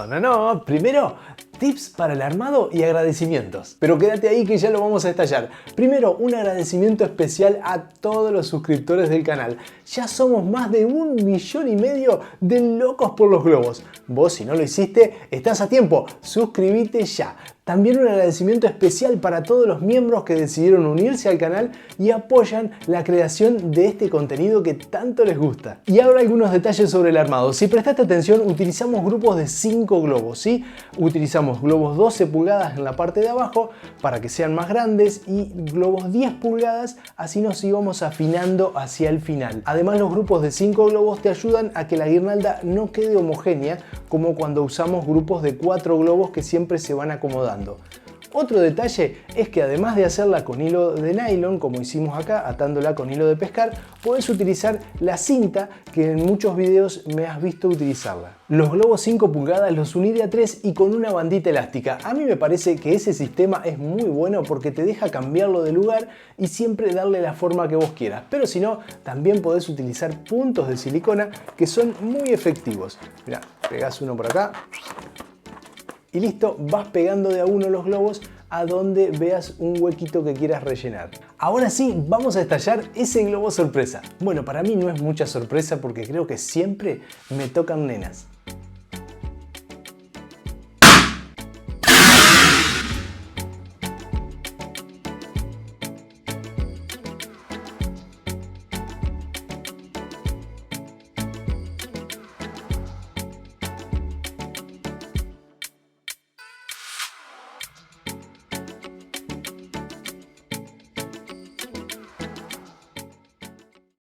No. Primero, tips para el armado y agradecimientos. Pero quédate ahí que ya lo vamos a estallar. Primero, un agradecimiento especial a todos los suscriptores del canal. Ya somos más de 1,5 millones de locos por los globos. Vos, si no lo hiciste, estás a tiempo. Suscríbete ya. También un agradecimiento especial para todos los miembros que decidieron unirse al canal y apoyan la creación de este contenido que tanto les gusta. Y ahora algunos detalles sobre el armado. Si prestaste atención, utilizamos grupos de 5 globos, ¿sí? Utilizamos globos 12 pulgadas en la parte de abajo para que sean más grandes y globos 10 pulgadas, así nos íbamos afinando hacia el final. Además, los grupos de 5 globos te ayudan a que la guirnalda no quede homogénea como cuando usamos grupos de 4 globos que siempre se van acomodando. Otro detalle es que además de hacerla con hilo de nylon, como hicimos acá, atándola con hilo de pescar, puedes utilizar la cinta que en muchos videos me has visto utilizarla. Los globos 5 pulgadas los uní de a 3 y con una bandita elástica. A mí me parece que ese sistema es muy bueno porque te deja cambiarlo de lugar y siempre darle la forma que vos quieras. Pero si no, también podés utilizar puntos de silicona que son muy efectivos. Mirá, pegás uno por acá. Y listo, vas pegando de a uno los globos a donde veas un huequito que quieras rellenar. Ahora sí, vamos a estallar ese globo sorpresa. Bueno, para mí no es mucha sorpresa porque creo que siempre me tocan nenas.